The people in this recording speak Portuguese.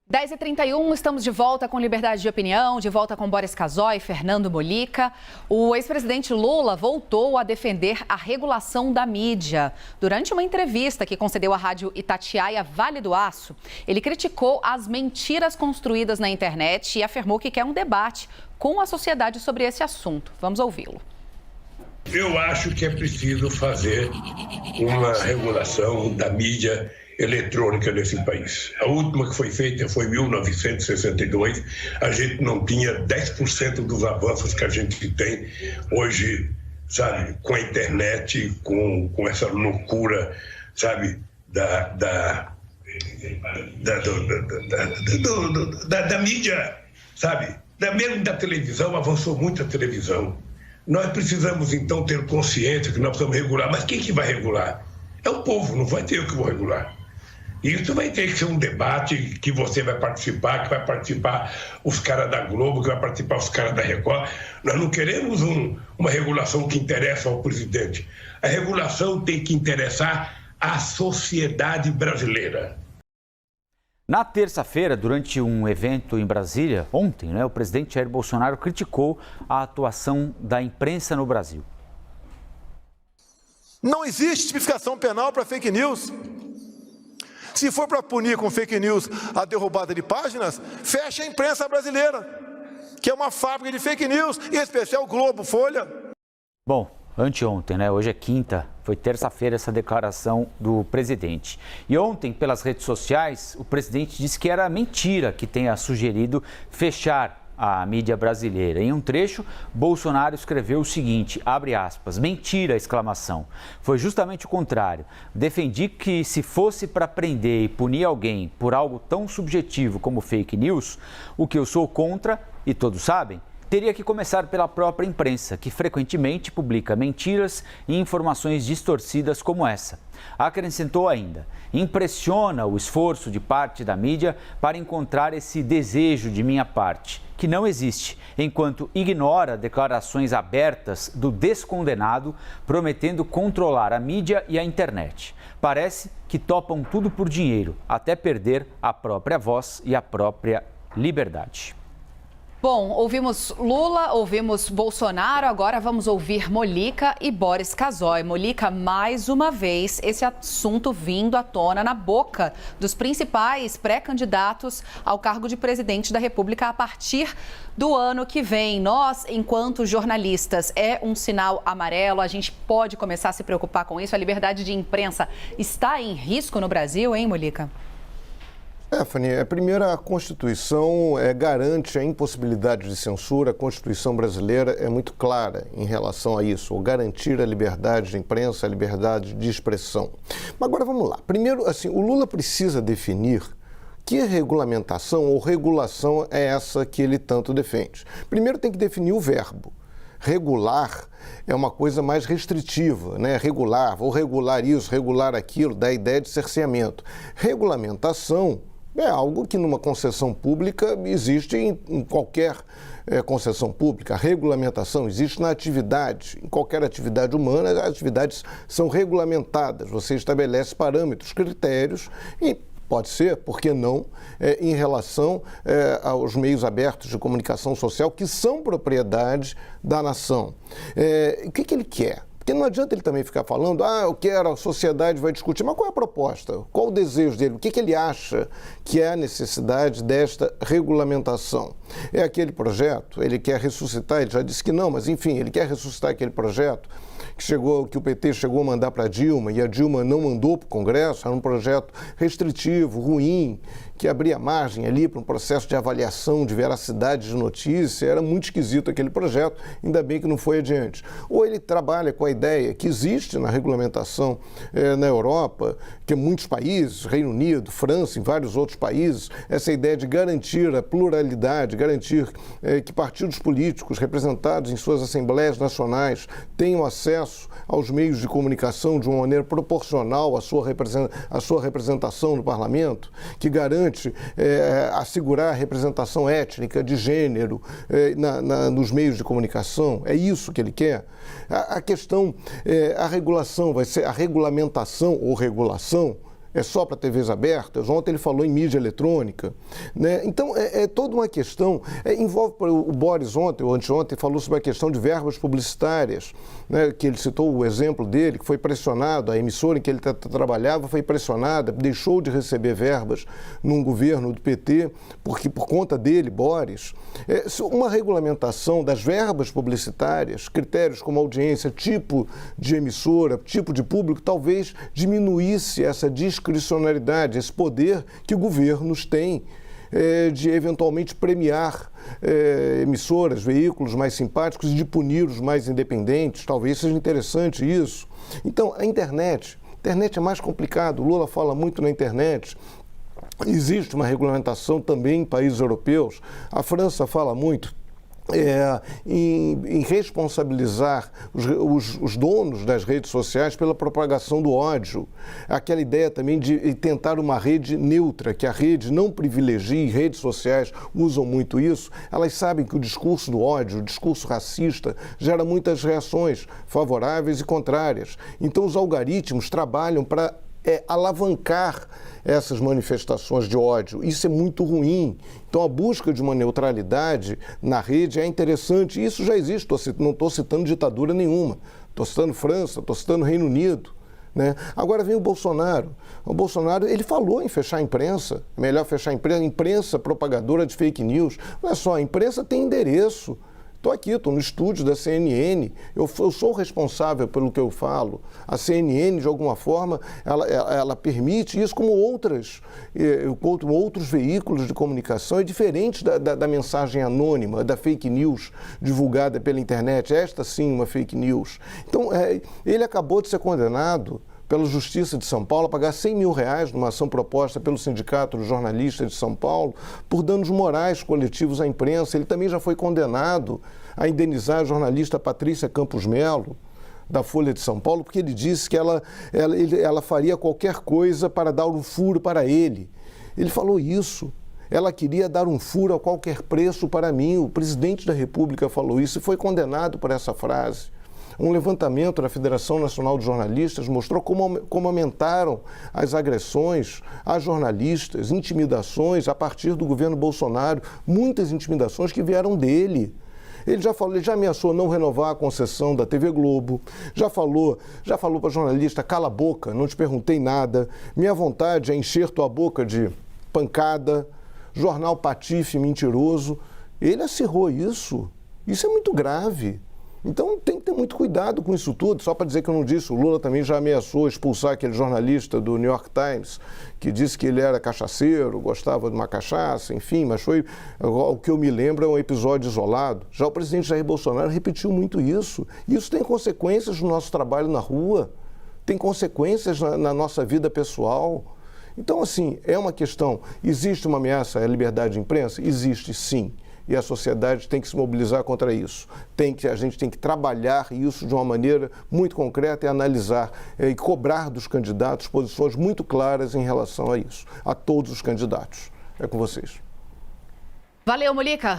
10h31, estamos de volta com Liberdade de Opinião, de volta com Boris Casoy e Fernando Mollica. O ex-presidente Lula voltou a defender a regulação da mídia. Durante uma entrevista que concedeu à rádio Itatiaia Vale do Aço, ele criticou as mentiras construídas na internet e afirmou que quer um debate com a sociedade sobre esse assunto. Vamos ouvi-lo. Eu acho que é preciso fazer uma regulação da mídia eletrônica nesse país. A última que foi feita foi em 1962. A gente não tinha 10% dos avanços que a gente tem hoje, sabe, com a internet, com essa loucura, sabe, da mídia, sabe, mesmo da televisão. Avançou muito a televisão. Nós precisamos, então, ter consciência que nós precisamos regular. Mas quem que vai regular? É o povo, não vai ter eu que vou regular. Isso vai ter que ser um debate que você vai participar, que vai participar os caras da Globo, que vai participar os caras da Record. Nós não queremos uma regulação que interessa ao presidente. A regulação tem que interessar à sociedade brasileira. Na terça-feira, durante um evento em Brasília, ontem, o presidente Jair Bolsonaro criticou a atuação da imprensa no Brasil. Não existe tipificação penal para fake news. Se for para punir com fake news a derrubada de páginas, fecha a imprensa brasileira, que é uma fábrica de fake news, em especial o Globo, Folha. Bom, anteontem, hoje é quinta, foi terça-feira essa declaração do presidente. E ontem, pelas redes sociais, o presidente disse que era mentira que tenha sugerido fechar a mídia brasileira. Em um trecho, Bolsonaro escreveu o seguinte, abre aspas, mentira, exclamação. Foi justamente o contrário. Defendi que se fosse para prender e punir alguém por algo tão subjetivo como fake news, o que eu sou contra, e todos sabem, teria que começar pela própria imprensa, que frequentemente publica mentiras e informações distorcidas como essa. Acrescentou ainda, impressiona o esforço de parte da mídia para encontrar esse desejo de minha parte, que não existe, enquanto ignora declarações abertas do descondenado, prometendo controlar a mídia e a internet. Parece que topam tudo por dinheiro, até perder a própria voz e a própria liberdade. Bom, ouvimos Lula, ouvimos Bolsonaro, agora vamos ouvir Mollica e Boris Casoy. Mollica, mais uma vez, esse assunto vindo à tona na boca dos principais pré-candidatos ao cargo de presidente da República a partir do ano que vem. Nós, enquanto jornalistas, é um sinal amarelo, a gente pode começar a se preocupar com isso. A liberdade de imprensa está em risco no Brasil, hein, Mollica? Fanny, primeiro, a Constituição garante a impossibilidade de censura. A Constituição brasileira é muito clara em relação a isso, ou garantir a liberdade de imprensa, a liberdade de expressão. Mas agora vamos lá. Primeiro, assim, o Lula precisa definir que regulamentação ou regulação é essa que ele tanto defende. Primeiro tem que definir o verbo. Regular é uma coisa mais restritiva, né? Regular, vou regular isso, regular aquilo, dá a ideia de cerceamento. Regulamentação é algo que numa concessão pública existe em qualquer concessão pública. A regulamentação existe na atividade. Em qualquer atividade humana, as atividades são regulamentadas. Você estabelece parâmetros, critérios e pode ser, por que não, em relação aos meios abertos de comunicação social que são propriedade da nação. O que ele quer? Porque não adianta ele também ficar falando, eu quero, a sociedade vai discutir, mas qual é a proposta? Qual o desejo dele? O que ele acha que é a necessidade desta regulamentação? É aquele projeto? Ele quer ressuscitar, ele já disse que não, mas enfim, ele quer ressuscitar aquele projeto que o PT chegou a mandar para a Dilma e a Dilma não mandou para o Congresso, era um projeto restritivo, ruim, que abria margem ali para um processo de avaliação de veracidade de notícia. Era muito esquisito aquele projeto, ainda bem que não foi adiante. Ou ele trabalha com a ideia que existe na regulamentação na Europa, que em muitos países, Reino Unido, França, em vários outros países, essa ideia de garantir a pluralidade, garantir que partidos políticos representados em suas assembleias nacionais tenham acesso aos meios de comunicação de uma maneira proporcional à sua representação no parlamento, que garante assegurar a representação étnica, de gênero, nos meios de comunicação. É isso que ele quer. A questão, a regulação vai ser, a regulamentação ou regulação É só para TVs abertas? Ontem ele falou em mídia eletrônica, né? Então, é toda uma questão, envolve, o Boris ontem, ou anteontem, falou sobre a questão de verbas publicitárias, né? Que ele citou o exemplo dele, que foi pressionado, a emissora em que ele trabalhava foi pressionada, deixou de receber verbas num governo do PT, porque por conta dele, Boris, uma regulamentação das verbas publicitárias, critérios como audiência, tipo de emissora, tipo de público, talvez diminuísse essa discricionariedade, esse poder que governos têm de eventualmente premiar emissoras, veículos mais simpáticos e de punir os mais independentes. Talvez seja interessante isso. Então, a internet é mais complicado. O Lula fala muito na internet. Existe uma regulamentação também em países europeus. A França fala muito em responsabilizar os donos das redes sociais pela propagação do ódio. Aquela ideia também de tentar uma rede neutra, que a rede não privilegie, redes sociais usam muito isso. Elas sabem que o discurso do ódio, o discurso racista, gera muitas reações favoráveis e contrárias. Então os algoritmos trabalham para alavancar essas manifestações de ódio. Isso é muito ruim. Então, a busca de uma neutralidade na rede é interessante. Isso já existe. Não estou citando ditadura nenhuma. Estou citando França, estou citando Reino Unido, né? Agora vem o Bolsonaro. O Bolsonaro, ele falou em fechar a imprensa. É melhor fechar a imprensa propagadora de fake news. Não é só, a imprensa tem endereço. Estou aqui, estou no estúdio da CNN, eu sou responsável pelo que eu falo. A CNN, de alguma forma, ela permite isso como outros veículos de comunicação, é diferente da mensagem anônima, da fake news divulgada pela internet. Esta sim, uma fake news. Então, ele acabou de ser condenado pela Justiça de São Paulo a pagar R$100 mil numa ação proposta pelo Sindicato dos Jornalistas de São Paulo por danos morais coletivos à imprensa. Ele também já foi condenado a indenizar a jornalista Patrícia Campos Melo, da Folha de São Paulo, porque ele disse que ela faria qualquer coisa para dar um furo para ele. Ele falou isso. Ela queria dar um furo a qualquer preço para mim. O presidente da República falou isso e foi condenado por essa frase. Um levantamento da Federação Nacional de Jornalistas mostrou como aumentaram as agressões a jornalistas, intimidações a partir do governo Bolsonaro, muitas intimidações que vieram dele. Ele já ameaçou não renovar a concessão da TV Globo, já falou para jornalista, cala a boca, não te perguntei nada, minha vontade é encher tua boca de pancada, jornal patife mentiroso. Ele acirrou isso. Isso é muito grave. Então tem que ter muito cuidado com isso tudo. Só para dizer que eu não disse, o Lula também já ameaçou expulsar aquele jornalista do New York Times, que disse que ele era cachaceiro, gostava de uma cachaça, enfim, mas o que eu me lembro é um episódio isolado. Já o presidente Jair Bolsonaro repetiu muito isso. Isso tem consequências no nosso trabalho na rua, tem consequências na nossa vida pessoal. Então, assim, é uma questão, existe uma ameaça à liberdade de imprensa? Existe, sim. E a sociedade tem que se mobilizar contra isso. A gente tem que trabalhar isso de uma maneira muito concreta e analisar e cobrar dos candidatos posições muito claras em relação a isso, a todos os candidatos. É com vocês. Valeu, Molica.